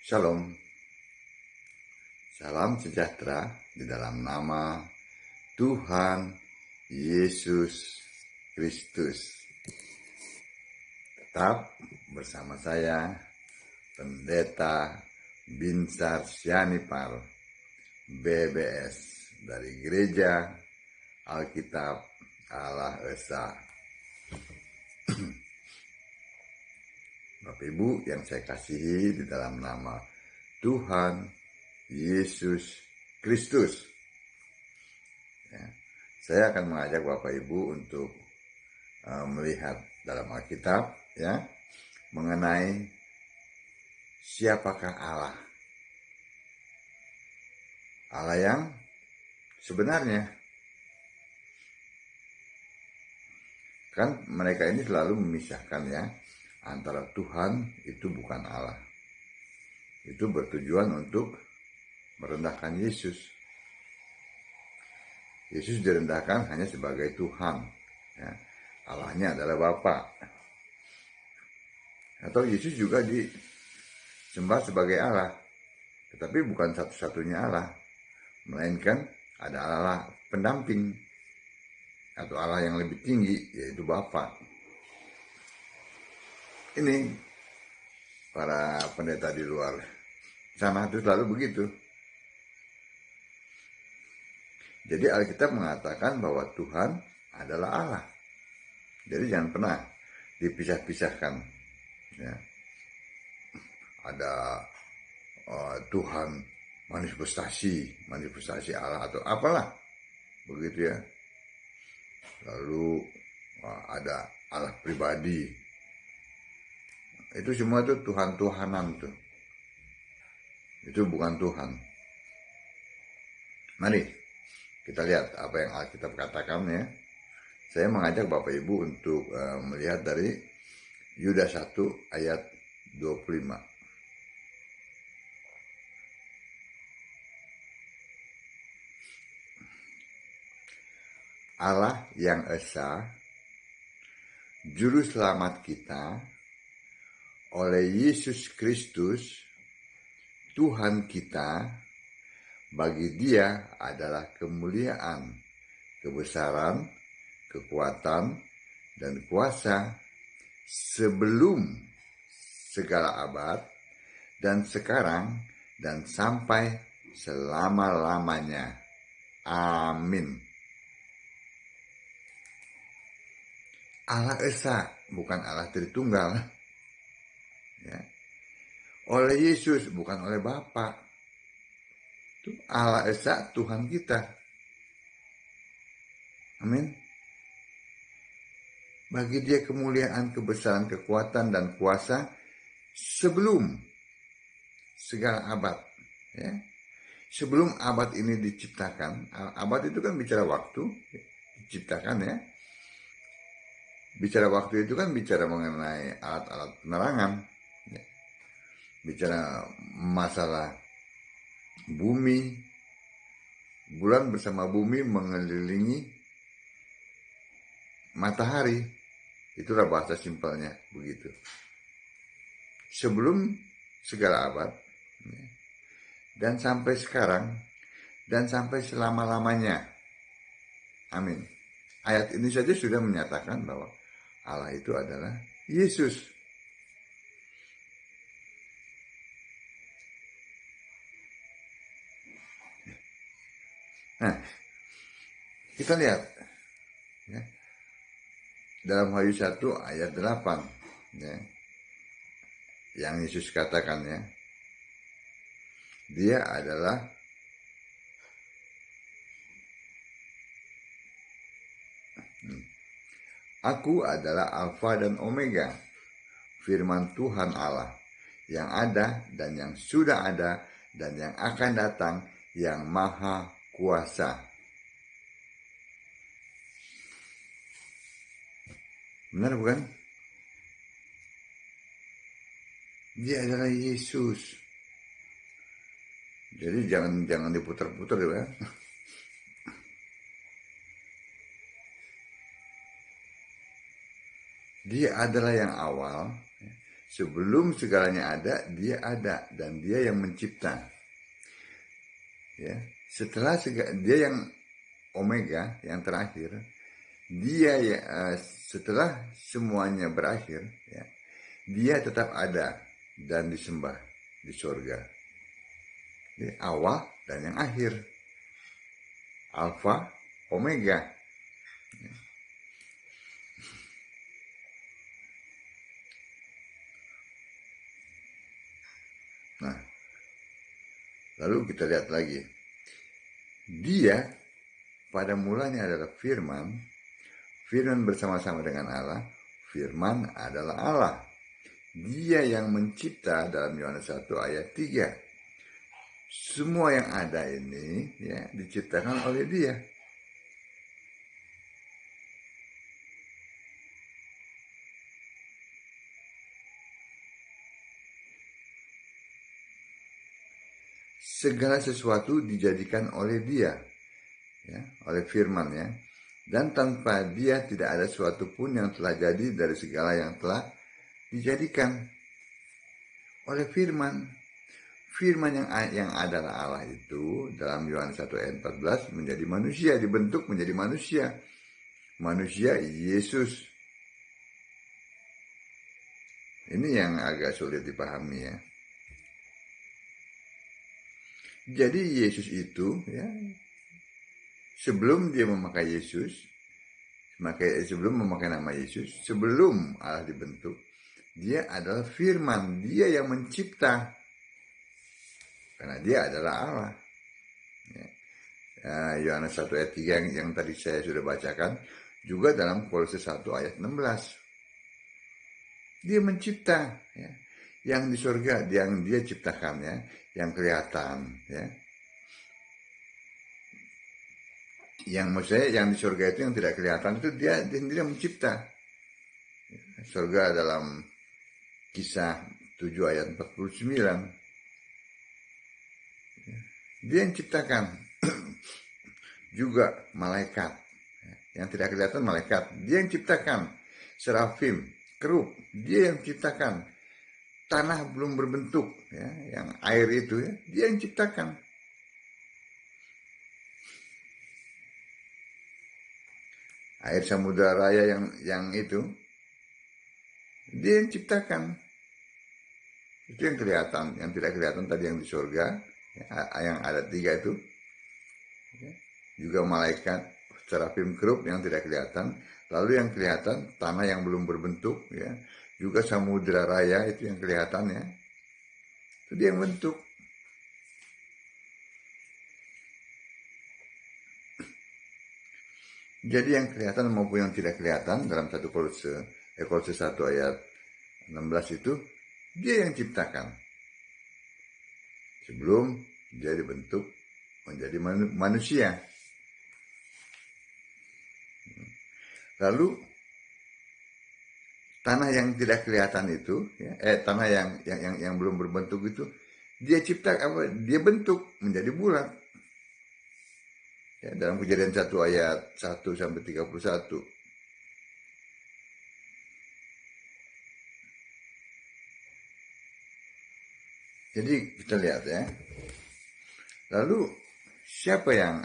Shalom, salam sejahtera di dalam nama Tuhan Yesus Kristus. Tetap bersama saya, Pendeta Binsar Sianipar, BBS, dari Gereja Alkitab Allah Esa. Bapak Ibu yang saya kasihi di dalam nama Tuhan Yesus Kristus. Ya, saya akan mengajak Bapak Ibu untuk melihat dalam Alkitab, ya, mengenai siapakah Allah. Allah yang sebenarnya. Kan mereka ini selalu memisahkan, ya, antara Tuhan itu bukan Allah. Itu bertujuan untuk merendahkan Yesus. Yesus direndahkan hanya sebagai Tuhan, ya. Allahnya adalah Bapa. Atau Yesus juga disembah sebagai Allah, tetapi bukan satu-satunya Allah, melainkan ada Allah pendamping atau Allah yang lebih tinggi, yaitu Bapa. Ini para pendeta di luar sana itu selalu begitu. Jadi Alkitab mengatakan bahwa Tuhan adalah Allah. Jadi jangan pernah dipisah-pisahkan, ya. Ada Tuhan manifestasi Allah atau apalah begitu, ya. Lalu ada Allah pribadi. Itu semua itu Tuhan-Tuhanan tuh. Itu bukan Tuhan. Mari kita lihat apa yang Alkitab katakan, ya. Saya mengajak Bapak Ibu untuk melihat dari Yuda 1 ayat 25. Allah yang Esa, Juru Selamat kita, oleh Yesus Kristus, Tuhan kita, bagi Dia adalah kemuliaan, kebesaran, kekuatan, dan kuasa sebelum segala abad, dan sekarang, dan sampai selama-lamanya. Amin. Allah Esa, bukan Allah Tritunggal, ya. Oleh Yesus, bukan oleh Bapa. Itu Allah Esa, Tuhan kita. Amin. Bagi Dia kemuliaan, kebesaran, kekuatan, dan kuasa sebelum segala abad, ya. Sebelum abad ini diciptakan, abad itu kan bicara waktu, diciptakan, ya. Bicara waktu itu kan bicara mengenai alat-alat penerangan, ya. Bicara masalah bumi, bulan bersama bumi mengelilingi matahari. Itulah bahasa simpelnya begitu. Sebelum segala abad, ya, dan sampai sekarang, dan sampai selama-lamanya. Amin. Ayat ini saja sudah menyatakan bahwa Allah itu adalah Yesus. Nah, kita lihat, ya, dalam Wahyu 1 ayat 8, ya, yang Yesus katakan, ya, Dia adalah Aku adalah Alfa dan Omega, firman Tuhan Allah, yang ada dan yang sudah ada dan yang akan datang, yang maha kuasa. Benar bukan? Dia adalah Yesus. Jadi jangan diputar-putar, ya. Dia adalah yang awal, Sebelum segalanya ada, dia ada dan dia yang mencipta. Ya, setelah dia yang omega, yang terakhir, dia ya, setelah semuanya berakhir, ya, dia tetap ada dan disembah di surga. Jadi, awal dan yang akhir, alfa, omega. Nah, lalu kita lihat lagi. Dia pada mulanya adalah firman, firman bersama-sama dengan Allah, firman adalah Allah. Dia yang mencipta dalam Yohanes 1 ayat 3. Semua yang ada ini ya diciptakan oleh dia. Segala sesuatu dijadikan oleh dia, ya, oleh firman ya. Dan tanpa dia tidak ada sesuatu pun yang telah jadi dari segala yang telah dijadikan oleh firman. Firman yang adalah Allah itu dalam Yohanes 1 ayat 14 menjadi manusia, dibentuk menjadi manusia. Manusia Yesus. Ini yang agak sulit dipahami ya. Jadi Yesus itu ya, sebelum dia memakai Yesus, sebelum memakai nama Yesus, sebelum Allah dibentuk, dia adalah firman, dia yang mencipta. Karena dia adalah Allah. Yohanes 1 ayat 3 yang tadi saya sudah bacakan, juga dalam Kolose 1 ayat 16. Dia mencipta, ya. Yang di surga, yang dia ciptakan, ya, yang kelihatan, ya. Yang maksudnya yang di surga itu yang tidak kelihatan itu dia sendiri mencipta. Surga dalam Kisah 7 ayat 49. Dia yang ciptakan. Juga malaikat. Yang tidak kelihatan malaikat. Dia yang ciptakan. Serafim, kerub. Dia yang ciptakan. Tanah belum berbentuk. Ya, yang air itu ya. Dia yang ciptakan. Air samudera raya yang itu. Dia yang ciptakan. Itu yang kelihatan. Yang tidak kelihatan tadi yang di surga. Yang ada 3 itu. Juga malaikat, serafim, kerub yang tidak kelihatan. Lalu yang kelihatan tanah yang belum berbentuk, ya. Juga samudera raya itu yang kelihatan ya. Itu dia yang bentuk. Jadi yang kelihatan maupun yang tidak kelihatan dalam Kolose 1 ayat 16 itu dia yang ciptakan. Sebelum dia dibentuk menjadi manusia. Lalu tanah yang tidak kelihatan itu, ya, tanah yang belum berbentuk itu, dia dia bentuk menjadi bulat. Ya, dalam Kejadian 1 ayat 1 sampai 31. Jadi kita lihat ya. Lalu siapa yang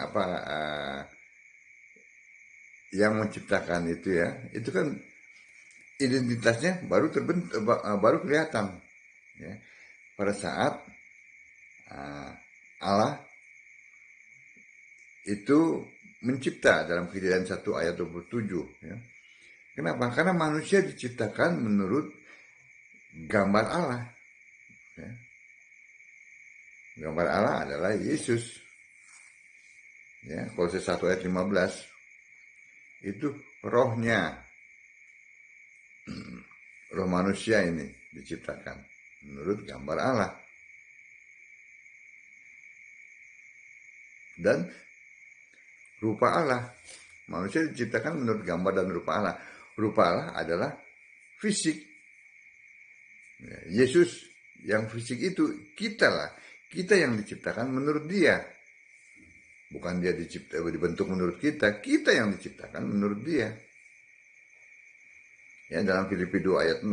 yang menciptakan itu ya? Itu kan identitasnya baru terbentuk, baru kelihatan ya. Pada saat Allah itu mencipta dalam Kejadian 1 ayat 27 ya. Kenapa? Karena manusia diciptakan menurut gambar Allah ya. Gambar Allah adalah Yesus ya. Kolose 1 ayat 15 itu rohnya, roh manusia ini diciptakan menurut gambar Allah. Dan rupa Allah. Manusia diciptakan menurut gambar dan rupa Allah. Rupa Allah adalah fisik. Yesus yang fisik itu kita lah. Kita yang diciptakan menurut dia. Bukan dia dibentuk menurut kita. Kita yang diciptakan menurut dia. Ya, dalam Filipi 2 ayat 6.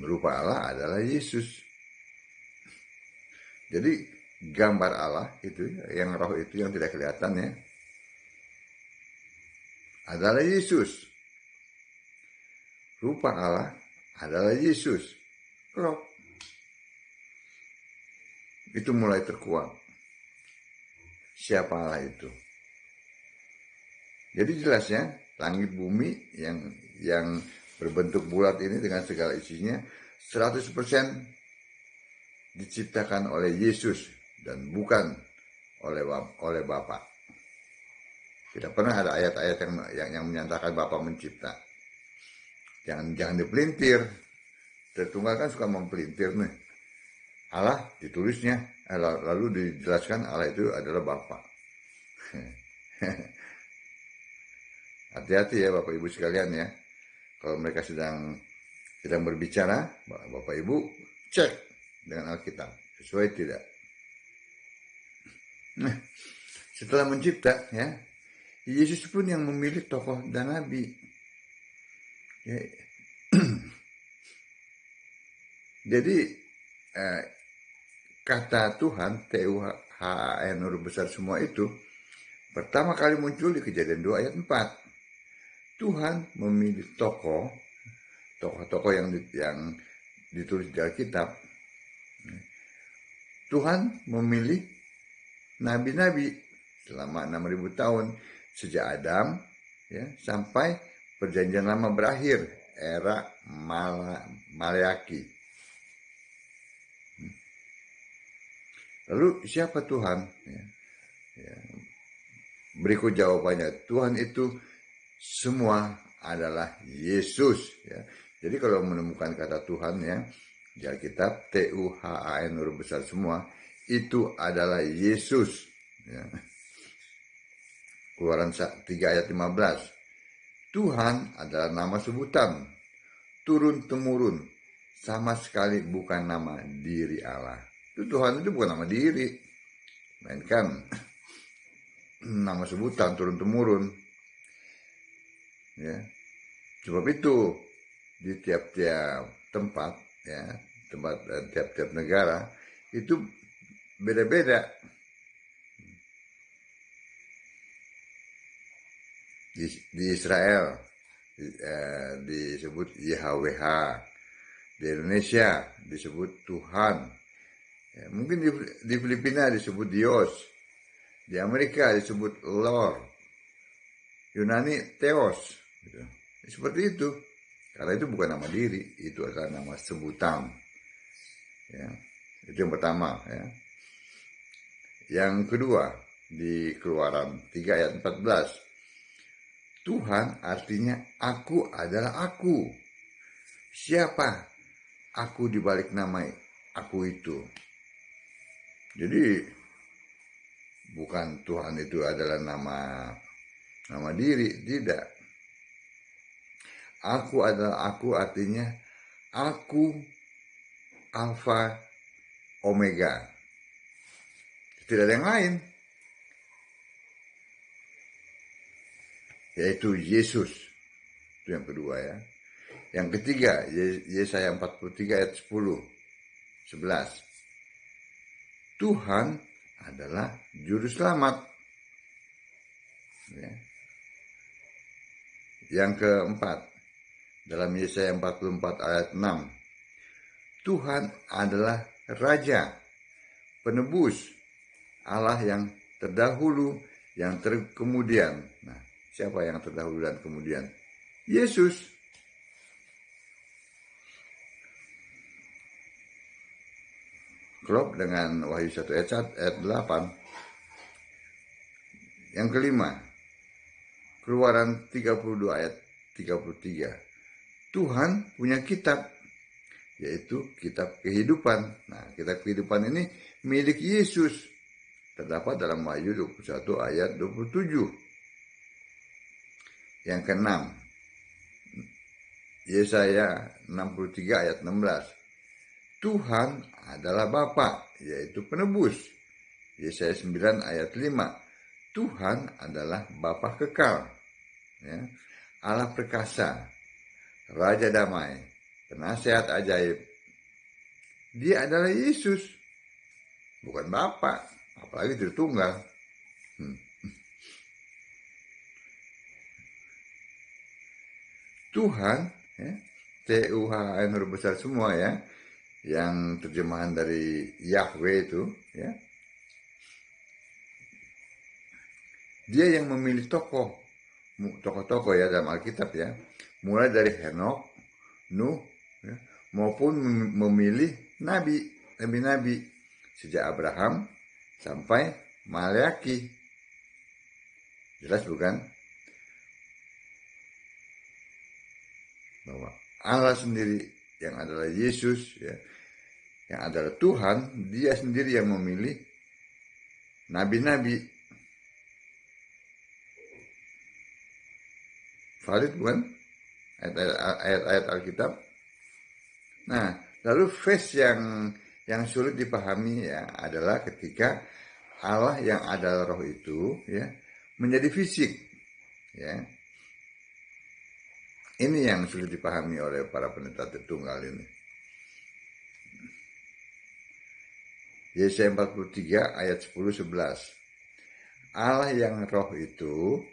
Rupa Allah adalah Yesus. Jadi gambar Allah itu, yang roh itu yang tidak kelihatan ya, adalah Yesus. Rupa Allah adalah Yesus. Roh. Itu mulai terkuak. Siapa Allah itu? Jadi jelasnya, langit bumi yang berbentuk bulat ini dengan segala isinya 100% diciptakan oleh Yesus dan bukan oleh Bapa. Tidak pernah ada ayat-ayat yang menyatakan Bapa mencipta. Jangan dipelintir. Tertunggal kan suka mempelintir nih. Allah ditulisnya, lalu dijelaskan Allah itu adalah Bapa. Hati-hati ya Bapak Ibu sekalian ya. Kalau mereka sedang berbicara, Bapak Ibu cek dengan Alkitab, sesuai tidak. Nah, setelah mencipta ya, Yesus pun yang memilih tokoh dan nabi. Ya. Jadi kata Tuhan, TUHAN huruf besar semua itu pertama kali muncul di Kejadian 2 ayat 4. Tuhan memilih tokoh-tokoh yang ditulis di Alkitab. Tuhan memilih nabi-nabi selama 6.000 tahun sejak Adam ya, sampai Perjanjian Lama berakhir, era Maleaki. Lalu siapa Tuhan? Ya. Berikut jawabannya, Tuhan itu semua adalah Yesus. Ya. Jadi kalau menemukan kata Tuhan ya di Alkitab, TUHAN huruf besar semua, itu adalah Yesus. Ya. Keluaran 3 ayat 15. Tuhan adalah nama sebutan, turun-temurun, sama sekali bukan nama diri Allah. Tuhan itu bukan nama diri, melainkan nama sebutan, turun-temurun. Ya. Sebab itu di tiap-tiap tempat, ya, tiap-tiap negara itu beda-beda. Di Israel disebut YHWH, di Indonesia disebut Tuhan, ya, mungkin di Filipina disebut Dios, di Amerika disebut Lord, Yunani Theos, gitu. Seperti itu, karena itu bukan nama diri, itu adalah nama sebutan. Ya, itu yang pertama. Ya. Yang kedua, di Keluaran 3 ayat 14. Tuhan artinya aku adalah aku. Siapa aku di balik nama aku itu? Jadi bukan Tuhan itu adalah nama diri, tidak. Aku adalah aku artinya aku Alfa Omega. Tidak ada yang lain. Yaitu Yesus. Itu yang kedua ya. Yang ketiga, Yesaya 43 ayat 10, 11. Tuhan adalah juru selamat. Ya. Yang keempat, dalam Yesaya 44 ayat 6. Tuhan adalah Raja, penebus, Allah yang terdahulu, yang terkemudian. Nah, siapa yang terdahulu dan kemudian? Yesus. Klop dengan Wahyu 1 ayat 8. Yang kelima, Keluaran 32 ayat 33. Tuhan punya kitab, yaitu kitab kehidupan. Nah, kitab kehidupan ini milik Yesus. Terdapat dalam Wahyu 21 ayat 27. Yang keenam, Yesaya 63 ayat 16. Tuhan adalah Bapa, yaitu penebus. Yesaya 9 ayat 5. Tuhan adalah Bapa kekal. Ya. Allah perkasa, Raja damai, penasihat ajaib. Dia adalah Yesus, bukan Bapa, apalagi Tritunggal. Tuhan, ya, Tuhan huruf besar semua ya, yang terjemahan dari Yahweh itu, ya, dia yang memilih tokoh-tokoh ya dalam Alkitab ya, mulai dari Henokh, Nuh, ya, maupun memilih nabi-nabi sejak Abraham sampai Maleaki. Jelas bukan? Bahwa Allah sendiri yang adalah Yesus ya, yang adalah Tuhan, dia sendiri yang memilih nabi-nabi. Valid bukan? Ayat-ayat Alkitab. Nah, lalu phase yang sulit dipahami ya adalah ketika Allah yang adalah roh itu ya menjadi fisik ya. Ini yang sulit dipahami oleh para pendeta Tritunggal ini. Yesaya 43 ayat 10-11. Allah yang roh itu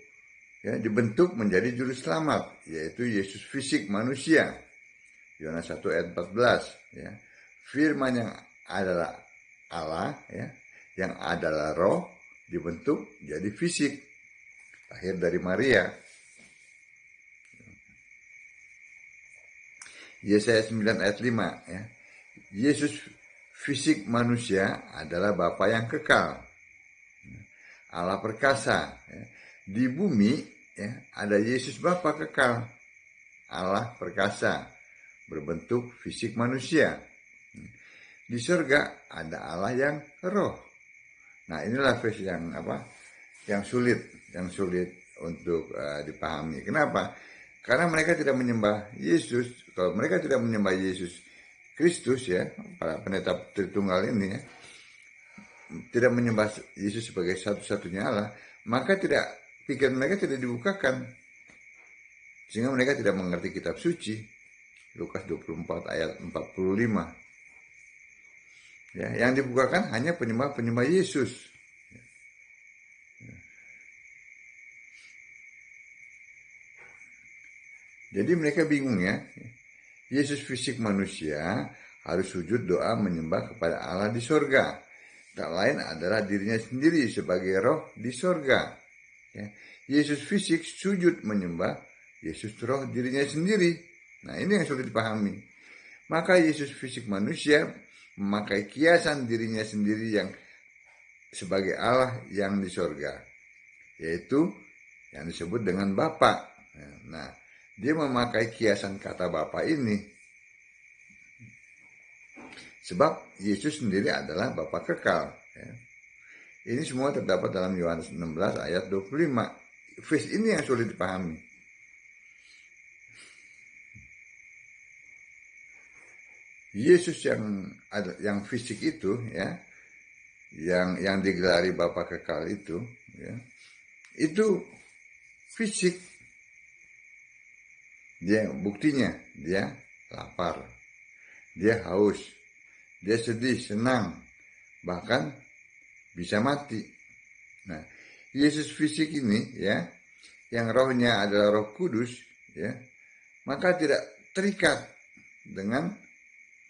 ya, dibentuk menjadi juru selamat, yaitu Yesus fisik manusia. Yohanes 1 ayat 14. Ya. Firman yang adalah Allah, ya, yang adalah roh, dibentuk jadi fisik. Lahir dari Maria. Yesaya 9 ayat 5. Ya. Yesus fisik manusia adalah Bapa yang kekal. Allah perkasa. Ya. Di bumi ya, ada Yesus Bapa kekal, Allah perkasa, berbentuk fisik manusia. Di surga ada Allah yang roh. Nah inilah versi yang sulit untuk dipahami. Kenapa? Karena mereka tidak menyembah Yesus. Kalau mereka tidak menyembah Yesus Kristus ya, para pendeta Tritunggal ini ya, tidak menyembah Yesus sebagai satu-satunya Allah, maka pikiran mereka tidak dibukakan, sehingga mereka tidak mengerti kitab suci. Lukas 24 ayat 45. Ya, yang dibukakan hanya penyembah Yesus. Jadi mereka bingung ya. Yesus fisik manusia harus sujud doa menyembah kepada Allah di sorga. Tak lain adalah dirinya sendiri sebagai roh di sorga. Ya. Yesus fisik sujud menyembah Yesus roh dirinya sendiri. Nah ini yang sulit dipahami. Maka Yesus fisik manusia memakai kiasan dirinya sendiri yang sebagai Allah yang di sorga, yaitu yang disebut dengan Bapa. Nah dia memakai kiasan kata Bapa ini sebab Yesus sendiri adalah Bapa kekal. Ya. Ini semua terdapat dalam Yohanes 16 ayat 25. Verse ini yang sulit dipahami. Yesus yang fisik itu ya, yang digelari Bapa kekal itu ya, itu fisik. Dia buktinya dia lapar, dia haus, dia sedih, senang, bahkan bisa mati. Nah, Yesus fisik ini ya, yang rohnya adalah Roh Kudus ya, maka tidak terikat dengan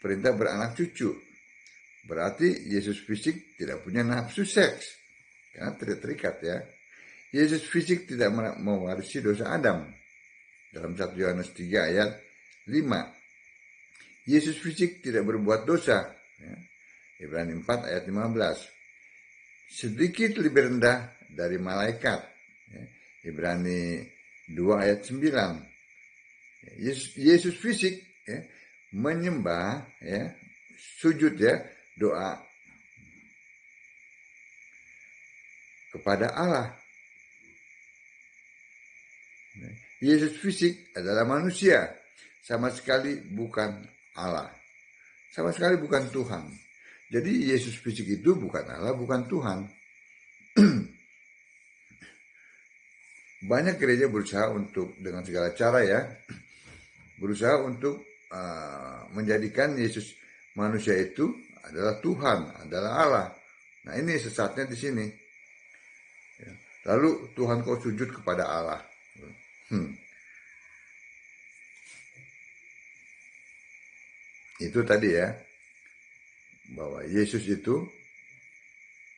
perintah beranak cucu. Berarti Yesus fisik tidak punya nafsu seks karena tidak terikat ya. Yesus fisik tidak mewarisi dosa Adam. Dalam 1 Yohanes 3 ayat 5. Yesus fisik tidak berbuat dosa. Ya. Ibrani 4 ayat 15. Sedikit lebih rendah dari malaikat. Ya. Ibrani 2 ayat 9. Yesus fisik ya, menyembah ya, sujud ya, doa kepada Allah. Yesus fisik adalah manusia, sama sekali bukan Allah, sama sekali bukan Tuhan. Jadi Yesus fisik itu bukan Allah, bukan Tuhan. Banyak gereja berusaha untuk dengan segala cara ya, berusaha untuk menjadikan Yesus manusia itu adalah Tuhan, adalah Allah. Nah, ini sesatnya di sini. Lalu Tuhan kau sujud kepada Allah. Itu tadi ya, bahwa Yesus itu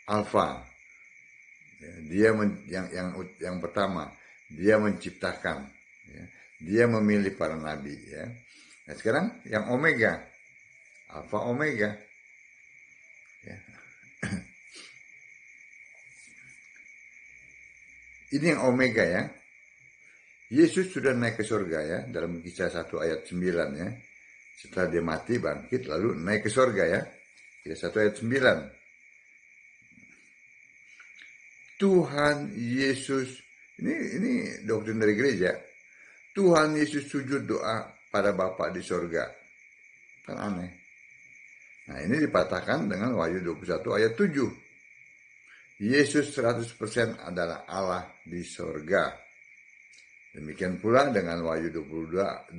Alfa. Ya, yang pertama, dia menciptakan. Ya, dia memilih para nabi. Ya. Nah, sekarang yang Omega, Alfa Omega. Ya. Ini yang Omega ya. Yesus sudah naik ke surga ya, dalam Kisah 1 ayat 9 ya. Setelah dia mati, bangkit, lalu naik ke surga ya. Kisah 1 ayat 9. Tuhan Yesus, ini doktrin dari gereja. Tuhan Yesus sujud doa pada Bapa di surga. Kan aneh. Nah, ini dipatahkan dengan Wahyu 21 ayat 7. Yesus 100% adalah Allah di surga. Demikian pula dengan Wahyu 22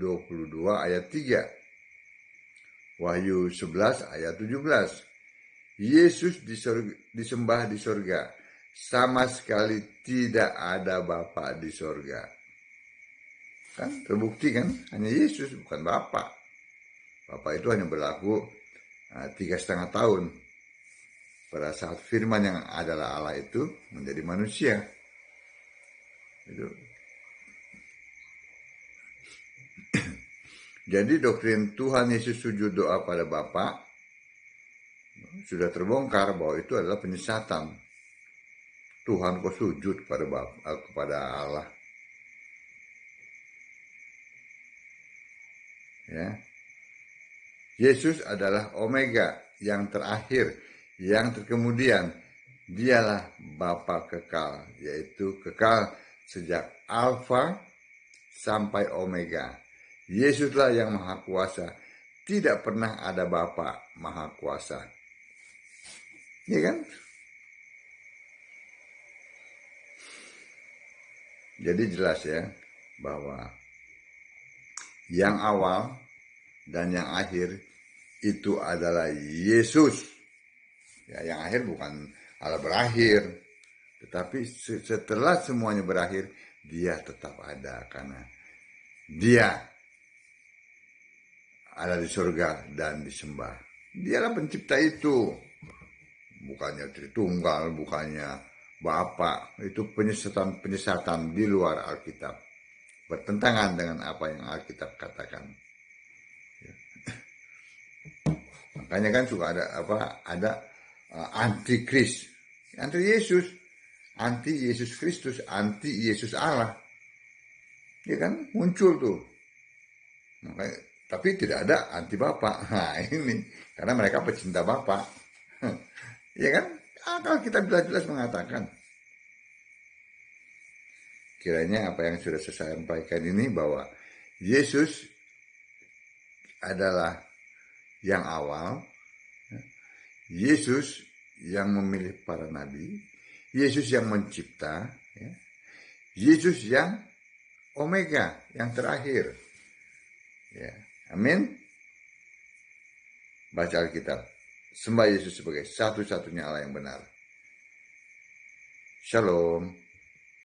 ayat 3. Wahyu 11 ayat 17. Yesus disembah di surga. Sama sekali tidak ada Bapa di surga. Kan terbukti kan, hanya Yesus bukan Bapa. Bapa itu hanya berlaku 3,5 tahun pada saat firman yang adalah Allah itu menjadi manusia. Itu. Jadi doktrin Tuhan Yesus sujud doa pada Bapa sudah terbongkar bahwa itu adalah penyesatan. Tuhan kok sujud kepada Allah. Ya. Yesus adalah Omega, yang terakhir, yang terkemudian. Dialah Bapa kekal, yaitu kekal sejak Alfa sampai Omega. Yesuslah yang Maha Kuasa. Tidak pernah ada Bapa Maha Kuasa. Iya kan? Jadi jelas ya, bahwa yang awal dan yang akhir itu adalah Yesus. Ya, yang akhir bukan Allah berakhir, tetapi setelah semuanya berakhir, dia tetap ada karena dia ada di surga dan disembah. Dialah pencipta itu, bukannya Tritunggal, bukannya Bapa. Itu penyesatan di luar Alkitab, bertentangan dengan apa yang Alkitab katakan. Makanya kan suka ada antikris, anti Yesus Kristus, anti Yesus Allah. Ya kan muncul tuh. Makanya, tapi tidak ada anti Bapa. Nah, ini karena mereka pecinta Bapa. Ya kan? Kalau kita jelas-jelas mengatakan, kiranya apa yang sudah saya sampaikan ini, bahwa Yesus adalah yang awal, Yesus yang memilih para nabi, Yesus yang mencipta, ya. Yesus yang Omega, yang terakhir. Ya. Amin. Baca Alkitab. Sembah Yesus sebagai satu-satunya Allah yang benar. Shalom.